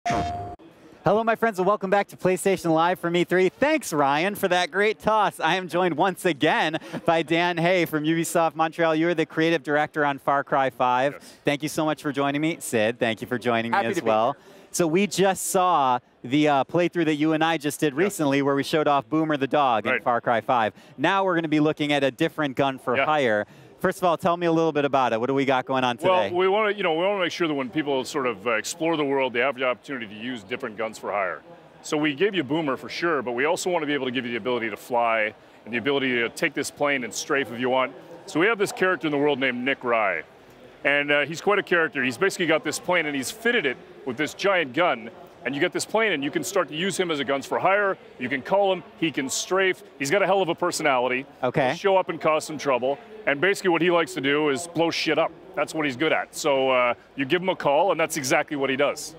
Hello, my friends, and welcome back to PlayStation Live from E3. Thanks, Ryan, for that great toss. I am joined once again by Dan Hay from Ubisoft Montreal. You are the creative director on Far Cry 5. Yes. Thank you so much for joining me. Sid, thank you for joining me as well. So we just saw the playthrough that you and I just did recently where we showed off Boomer the dog in Far Cry 5. Now we're going to be looking at a different gun for hire. First of all, tell me a little bit about it. What do we got going on today? Well, we want to, make sure that when people sort of explore the world, they have the opportunity to use different guns for hire. So we gave you Boomer for sure, but we also want to be able to give you the ability to fly and the ability to take this plane and strafe if you want. So we have this character in the world named Nick Rye, and he's quite a character. He's basically got this plane and he's fitted it with this giant gun. And you get this plane, and you can start to use him as a guns for hire. You can call him. He can strafe. He's got a hell of a personality. Okay. He'll show up and cause some trouble. And basically what he likes to do is blow shit up. That's what he's good at. So you give him a call, and that's exactly what he does.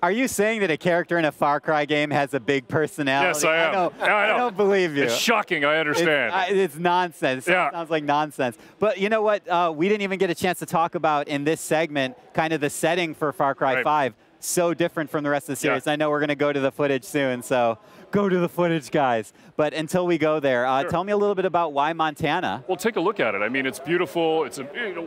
Are you saying that a character in a Far Cry game has a big personality? Yes, I am. I don't believe you. It's shocking, I understand. It's nonsense. Yeah. It sounds like nonsense. But you know what? We didn't even get a chance to talk about in this segment kind of the setting for Far Cry 5. So different from the rest of the series. I know we're going to go to the footage soon, so go to the footage, guys. But until we go there, tell me a little bit about why Montana. Well, take a look at it. I mean, it's beautiful.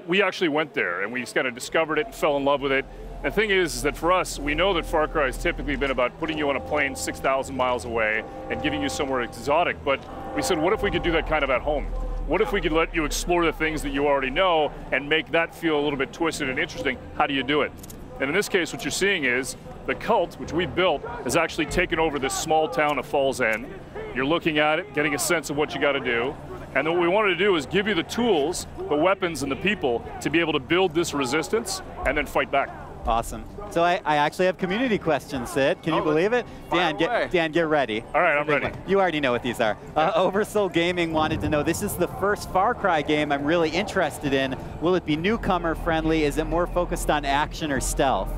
We actually went there, and we just kind of discovered it and fell in love with it. The thing is that for us, we know that Far Cry has typically been about putting you on a plane 6,000 miles away and giving you somewhere exotic. But we said, what if we could do that kind of at home? What if we could let you explore the things that you already know and make that feel a little bit twisted and interesting? How do you do it? And in this case, what you're seeing is the cult, which we built, has actually taken over this small town of Falls End. You're looking at it, getting a sense of what you got to do. And then what we wanted to do is give you the tools, the weapons, and the people to be able to build this resistance and then fight back. Awesome. So I actually have community questions, Sid. Can you believe it? Dan, get ready. All right, I'm ready. You already know what these are. Oversoul Gaming wanted to know, this is the first Far Cry game I'm really interested in. Will it be newcomer friendly? Is it more focused on action or stealth?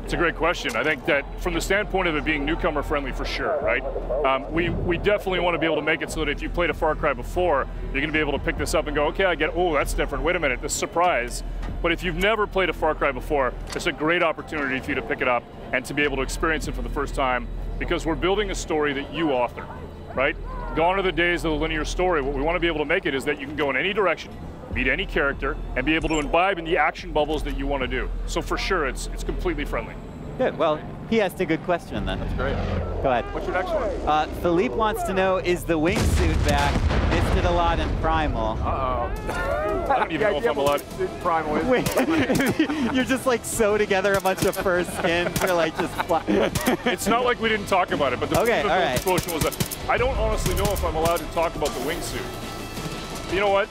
It's a great question. I think that from the standpoint of it being newcomer friendly for sure, right? We definitely want to be able to make it so that if you played a Far Cry before, you're going to be able to pick this up and go, okay, I get, oh, that's different. Wait a minute, this surprise. But if you've never played a Far Cry before, it's a great opportunity for you to pick it up and to be able to experience it for the first time, because we're building a story that you author, right? Gone are the days of the linear story. What we want to be able to make it is that you can go in any direction, meet any character, and be able to imbibe in the action bubbles that you want to do. So for sure, it's completely friendly. Good. Well, he asked a good question then. That's great. Go ahead. What's your next one? Philippe wants to know, is the wingsuit back? Missed it a lot in Primal. I don't even know if I'm allowed. Primal is. Wait, you're just like sew together a bunch of fur skins for like just It's not like we didn't talk about it, but the question was that I don't honestly know if I'm allowed to talk about the wingsuit. You know what?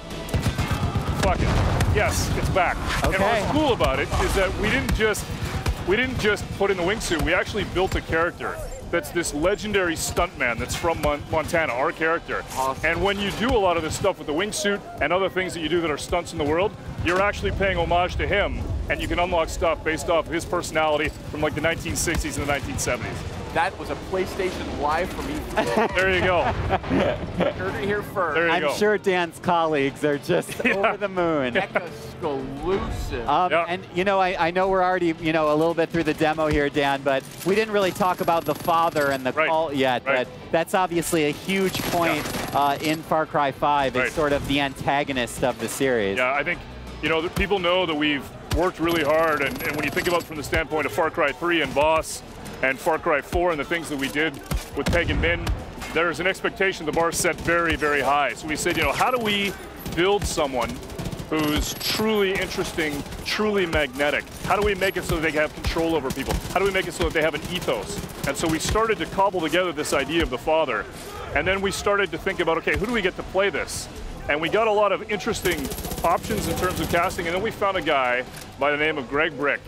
Fuck it. Yes, it's back. Okay. And what's cool about it is that we didn't just put in the wingsuit. We actually built a character that's this legendary stuntman that's from Montana, our character. Awesome. And when you do a lot of this stuff with the wingsuit and other things that you do that are stunts in the world, you're actually paying homage to him, and you can unlock stuff based off of his personality from like the 1960s and the 1970s. That was a PlayStation Live for me. There you go. Heard it here first. There you go. I'm sure Dan's colleagues are just over the moon. Exclusive. And you know, I know we're already a little bit through the demo here, Dan, but we didn't really talk about the father and the cult yet. But that's obviously a huge point in Far Cry 5. It's sort of the antagonist of the series. Yeah, I think people know that we've worked really hard, and when you think about it from the standpoint of Far Cry 3 and Boss, and Far Cry 4 and the things that we did with Peg and Min, there's an expectation, the bar set very, very high. So we said, how do we build someone who's truly interesting, truly magnetic? How do we make it so that they have control over people? How do we make it so that they have an ethos? And so we started to cobble together this idea of the father. And then we started to think about, okay, who do we get to play this? And we got a lot of interesting options in terms of casting. And then we found a guy by the name of Greg Brick,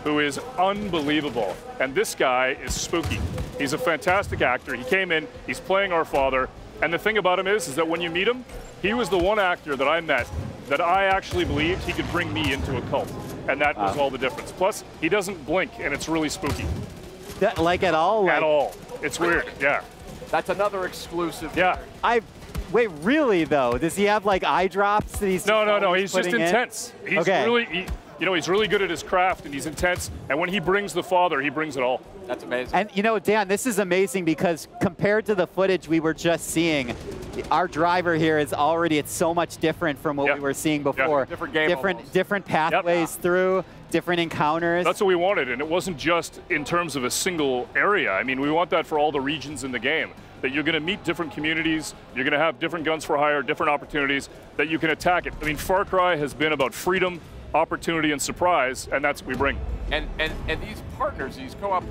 who is unbelievable. And this guy is spooky. He's a fantastic actor. He came in, he's playing our father. And the thing about him is that when you meet him, he was the one actor that I met that I actually believed he could bring me into a cult. And that was all the difference. Plus, he doesn't blink, and it's really spooky. Like at all? At all. It's weird, yeah. That's another exclusive. Yeah. Wait, really though? Does he have like eye drops that he's No. He's just intense. He's really. you know, he's really good at his craft and he's intense. And when he brings the father, he brings it all. That's amazing. And you know, Dan, this is amazing because compared to the footage we were just seeing, our driver here is already, it's so much different from what we were seeing before. Different game different pathways through, different encounters. That's what we wanted, and it wasn't just in terms of a single area. I mean, we want that for all the regions in the game. That you're going to meet different communities, you're going to have different guns for hire, different opportunities, that you can attack it. I mean, Far Cry has been about freedom, opportunity, and surprise, and that's what we bring. And these partners, these co-op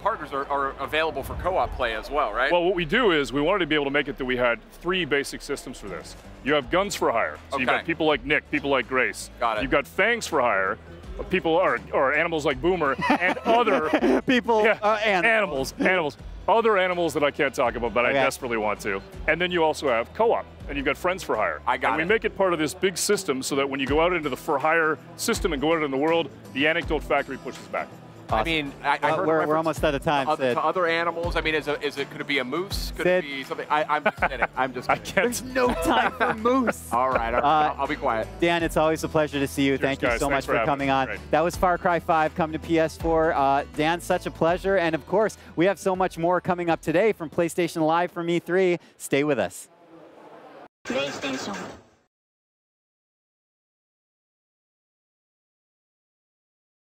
partners are available for co-op play as well, right? Well, what we do is we wanted to be able to make it that we had 3 basic systems for this. You have guns for hire, so you've got people like Nick, people like Grace. Got it. You've got fangs for hire, people or animals like Boomer, and other people, animals. Other animals that I can't talk about, but I desperately want to. And then you also have co-op, and you've got friends for hire. And we make it part of this big system so that when you go out into the for hire system and go out in the world, the anecdote factory pushes back. Awesome. I mean, I heard we're almost out of time, Sid. To other animals, I mean, could it be a moose? Could it be something? I'm just kidding. I'm just kidding. There's no time for moose. All right, I'll be quiet. Dan, it's always a pleasure to see you. Cheers, Thank you so much for coming on. Great. That was Far Cry 5 coming to PS4. Dan, such a pleasure. And of course, we have so much more coming up today from PlayStation Live from E3. Stay with us. PlayStation